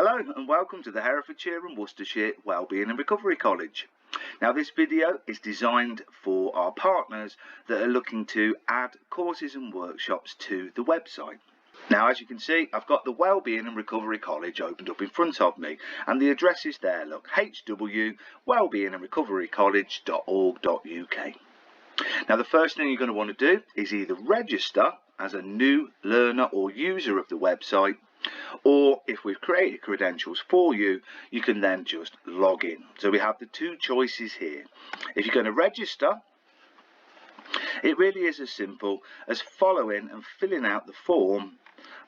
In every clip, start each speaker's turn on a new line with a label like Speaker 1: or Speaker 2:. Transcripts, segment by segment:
Speaker 1: Hello and welcome to the Herefordshire and Worcestershire Wellbeing and Recovery College. Now this video is designed for our partners that are looking to add courses and workshops to the website. Now as you can see, I've got the Wellbeing and Recovery College opened up in front of me and the address is there, look, H&W-Wellbeing&RecoveryCollege.org.uk. Now the first thing you're going to want to do is either register as a new learner or user of the website, or if we've created credentials for you, you can then just log in. So we have the two choices here. If you're going to register, it really is as simple as following and filling out the form.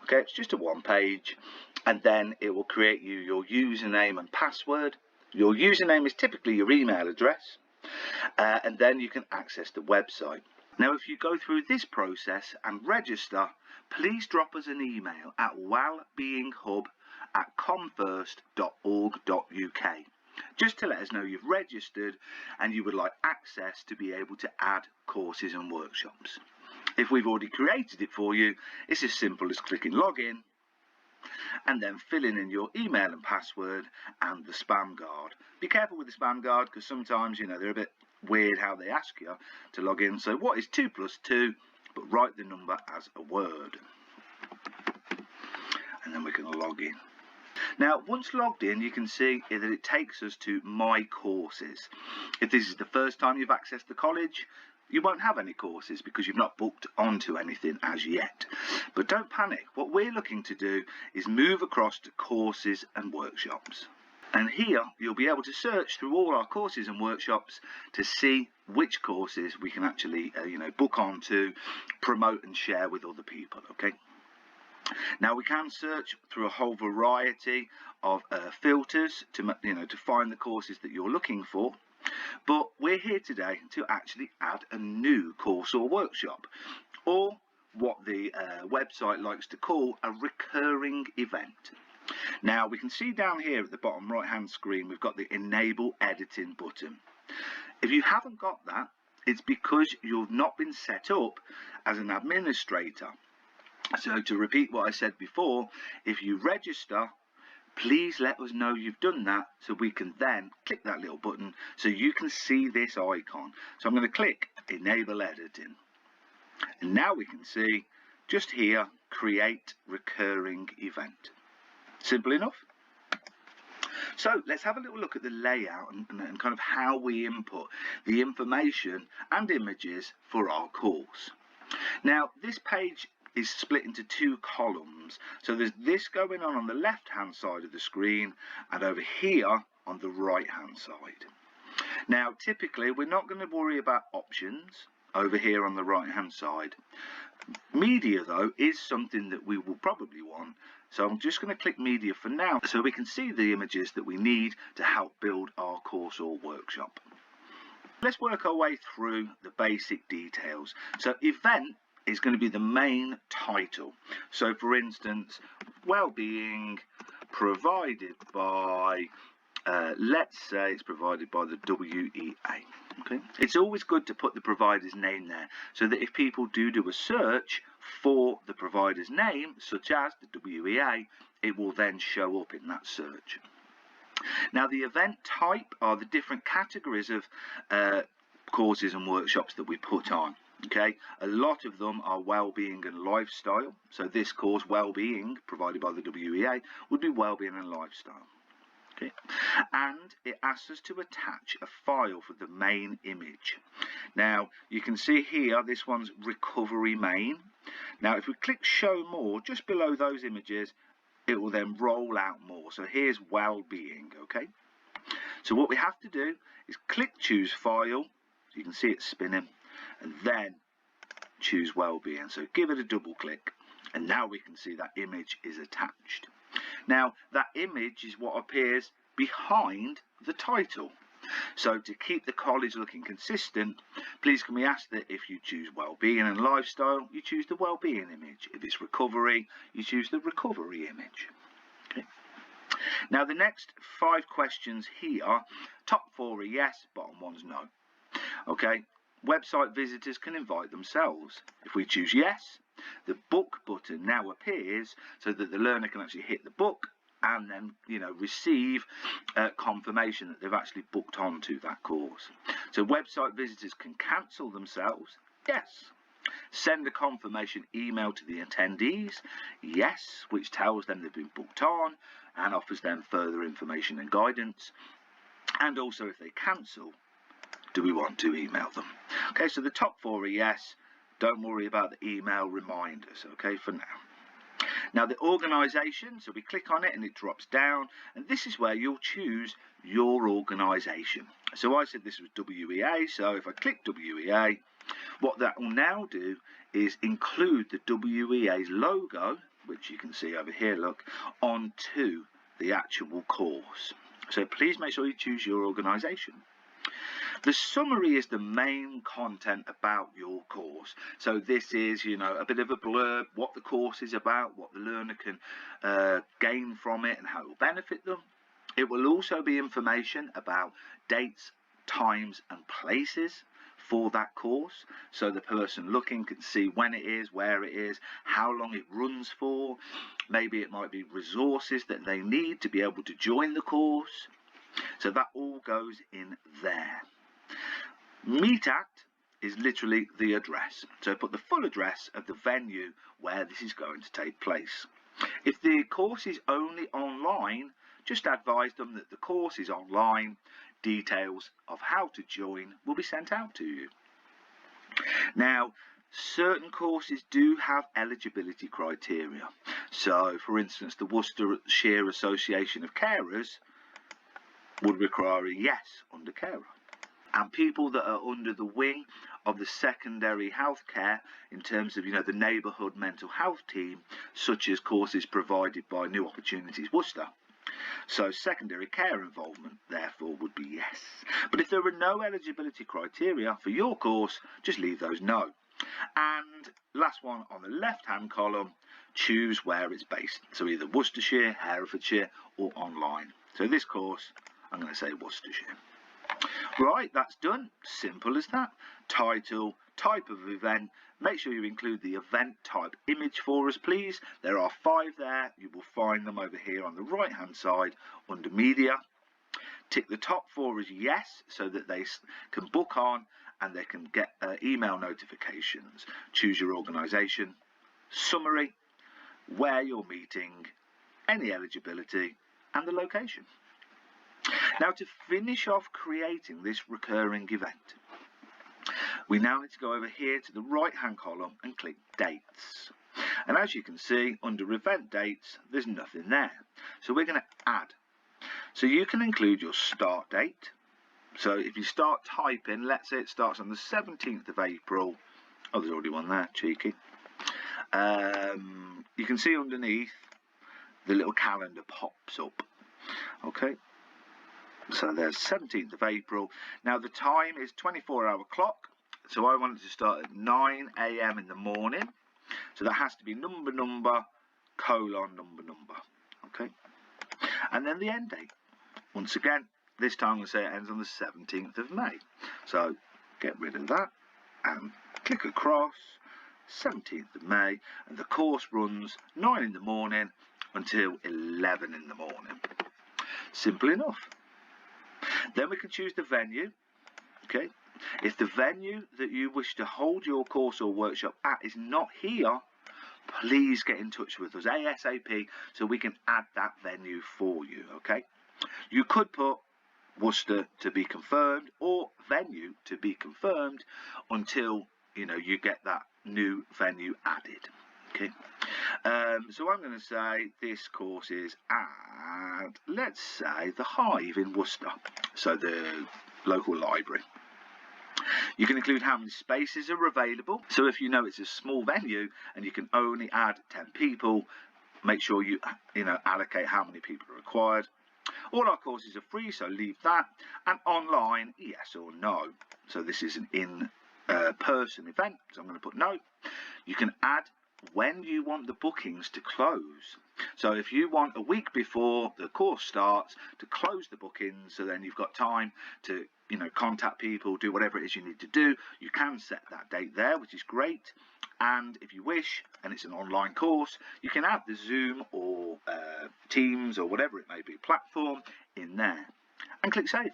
Speaker 1: Okay, it's just a one page, and then it will create you your username and password. Your username is typically your email address, and then you can access the website. Now if you go through this process and register, please drop us an email at wellbeinghub@comfirst.org.uk just to let us know you've registered and you would like access to be able to add courses and workshops. If we've already created it for you, it's as simple as clicking login and then filling in your email and password and the spam guard. Be careful with the spam guard because sometimes, they're a bit weird how they ask you to log in. So what is 2 plus 2, but write the number as a word, and then we can log in. Now once logged in, you can see that it takes us to my courses. If this is the first time you've accessed the college, you won't have any courses because you've not booked onto anything as yet. But don't panic. What we're looking to do is move across to courses and workshops. And here you'll be able to search through all our courses and workshops to see which courses we can actually book on to promote and share with other people. Okay. Now we can search through a whole variety of filters to find the courses that you're looking for. But we're here today to actually add a new course or workshop, or what the website likes to call a recurring event. Now we can see down here at the bottom right hand screen we've got the enable editing button. If you haven't got that, it's because you've not been set up as an administrator. So to repeat what I said before, if you register, please let us know you've done that so we can then click that little button so you can see this icon. So I'm going to click enable editing, and now we can see just here create recurring event. Simple enough. So let's have a little look at the layout and kind of how we input the information and images for our course. Now this page is split into two columns. So there's this going on the left hand side of the screen and over here on the right hand side. Now typically we're not going to worry about options over here on the right hand side. Media though is something that we will probably want, so I'm just going to click media for now so we can see the images that we need to help build our course or workshop. Let's work our way through the basic details. So event is going to be the main title. So for instance, Wellbeing provided by let's say it's provided by the WEA. Okay, it's always good to put the provider's name there so that if people do a search for the provider's name, such as the WEA, it will then show up in that search. Now the event type are the different categories of courses and workshops that we put on. Okay, a lot of them are wellbeing and lifestyle. So this course, Wellbeing, provided by the WEA, would be wellbeing and lifestyle. Okay, and it asks us to attach a file for the main image. Now you can see here this one's recovery main. Now if we click show more just below those images, it will then roll out more. So here's wellbeing. Okay, so what we have to do is click choose file. You can see it spinning, and then choose wellbeing. So give it a double click, and now we can see that image is attached. Now that image is what appears behind the title. So to keep the college looking consistent, please can we ask that if you choose wellbeing and lifestyle, you choose the wellbeing image. If it's recovery, you choose the recovery image. Okay. Now the next 5 questions here, top 4 are yes, bottom 1's no. Okay, website visitors can invite themselves. If we choose yes, the book button now appears so that the learner can actually hit the book and then receive confirmation that they've actually booked onto that course. So website visitors can cancel themselves, yes. Send a confirmation email to the attendees, yes, which tells them they've been booked on and offers them further information and guidance. And also, if they cancel, do we want to email them? Okay, so the top 4 are yes. Don't worry about the email reminders, okay, for now. Now the organisation, so we click on it and it drops down, and this is where you'll choose your organisation. So I said this was WEA, so if I click WEA, what that will now do is include the WEA's logo, which you can see over here, look, onto the actual course. So please make sure you choose your organisation. The summary is the main content about your course. So this is, a bit of a blurb, what the course is about, what the learner can gain from it and how it will benefit them. It will also be information about dates, times and places for that course, so the person looking can see when it is, where it is, how long it runs for. Maybe it might be resources that they need to be able to join the course. So that all goes in there. Meet at is literally the address. So put the full address of the venue where this is going to take place. If the course is only online, just advise them that the course is online. Details of how to join will be sent out to you. Now, certain courses do have eligibility criteria. So, for instance, the Worcestershire Association of Carers would require a yes under carer. And people that are under the wing of the secondary healthcare, in terms of the neighbourhood mental health team, such as courses provided by New Opportunities Worcester. So secondary care involvement, therefore, would be yes. But if there are no eligibility criteria for your course, just leave those no. And last one on the left-hand column, choose where it's based. So either Worcestershire, Herefordshire, or online. So this course, I'm going to say Worcestershire. Right, that's done. Simple as that. Title, type of event. Make sure you include the event type image for us, please. There are 5 there. You will find them over here on the right hand side under media. Tick the top 4 as yes, so that they can book on and they can get email notifications. Choose your organisation, summary, where you're meeting, any eligibility and the location. Now, to finish off creating this recurring event, we now need to go over here to the right hand column and click dates. And as you can see, under event dates, there's nothing there. So we're going to add. So you can include your start date. So if you start typing, let's say it starts on the 17th of April. Oh, there's already one there, cheeky. You can see underneath the little calendar pops up. Okay. So there's 17th of April. Now the time is 24-hour clock. So I want it to start at 9 AM in the morning. So that has to be number, colon, number. Okay. And then the end date. Once again, this time I'm going to say it ends on the 17th of May. So get rid of that and click across, 17th of May. And the course runs 9 in the morning until 11 in the morning. Simple enough. Then we can choose the venue. Okay. If the venue that you wish to hold your course or workshop at is not here, please get in touch with us ASAP so we can add that venue for you. Okay. You could put Worcester to be confirmed or venue to be confirmed until you get that new venue added. Okay. So I'm going to say this course is at, let's say, the Hive in Worcester, so the local library. You can include how many spaces are available. So if it's a small venue and you can only add 10 people, make sure you allocate how many people are required. All our courses are free, so leave that. And online, yes or no. So this is an in-person event, so I'm going to put no. You can add when you want the bookings to close. So if you want a week before the course starts to close the bookings, so then you've got time to contact people, do whatever it is you need to do, you can set that date there, which is great. And if you wish, and it's an online course, you can add the Zoom or Teams or whatever it may be platform in there and click save.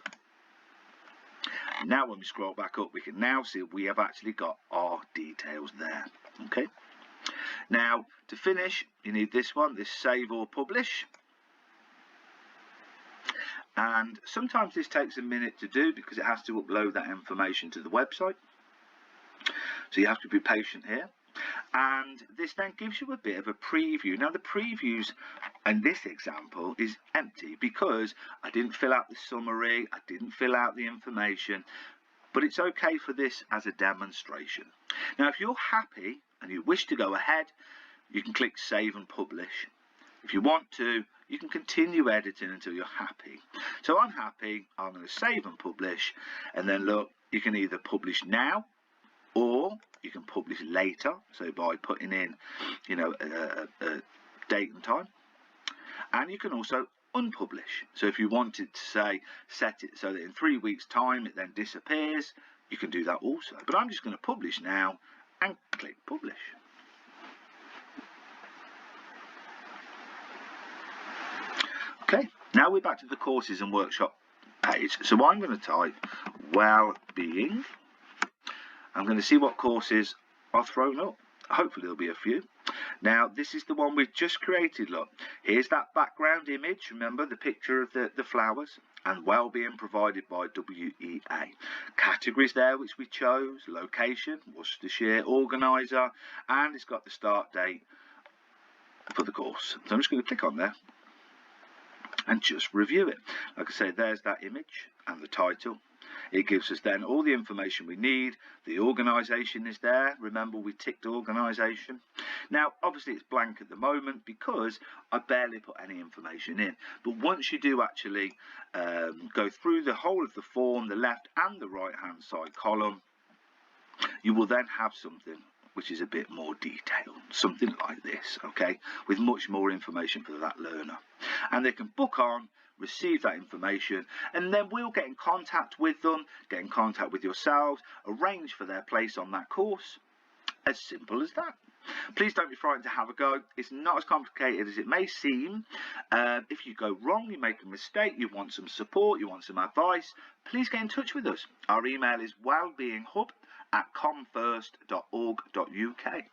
Speaker 1: Now when we scroll back up, we can now see we have actually got our details there. Okay. Now to finish, you need this one, this save or publish. And sometimes this takes a minute to do because it has to upload that information to the website. So you have to be patient here. And this then gives you a bit of a preview. Now the previews in this example is empty because I didn't fill out the summary, I didn't fill out the information, but it's okay for this as a demonstration. Now if you're happy and you wish to go ahead, you can click save and publish. If you want to, you can continue editing until you're happy. So I'm happy, I'm going to save and publish, and then look, you can either publish now or you can publish later, so by putting in, a date and time. And you can also unpublish. So if you wanted to say, set it so that in 3 weeks' time it then disappears, you can do that also. But I'm just going to publish now and click publish. Okay, now we're back to the courses and workshop page. So I'm going to type Wellbeing. I'm going to see what courses are thrown up. Hopefully there'll be a few. Now this is the one we've just created. Look, here's that background image. Remember the picture of the flowers, and Wellbeing provided by WEA. Categories there which we chose, location, Worcestershire, organiser, and it's got the start date for the course. So I'm just going to click on there and just review it. Like I say, there's that image and the title. It gives us then all the information we need. The organisation is there. Remember, we ticked organisation. Now, obviously, it's blank at the moment because I barely put any information in. But once you do actually go through the whole of the form, the left and the right-hand side column, you will then have something which is a bit more detailed, something like this, okay, with much more information for that learner. And they can book on, receive that information, and then we'll get in contact with them, get in contact with yourselves, arrange for their place on that course. As simple as that. Please don't be frightened to have a go. It's not as complicated as it may seem. If you go wrong, you make a mistake, you want some support, you want some advice, please get in touch with us. Our email is wellbeinghub@comfirst.org.uk.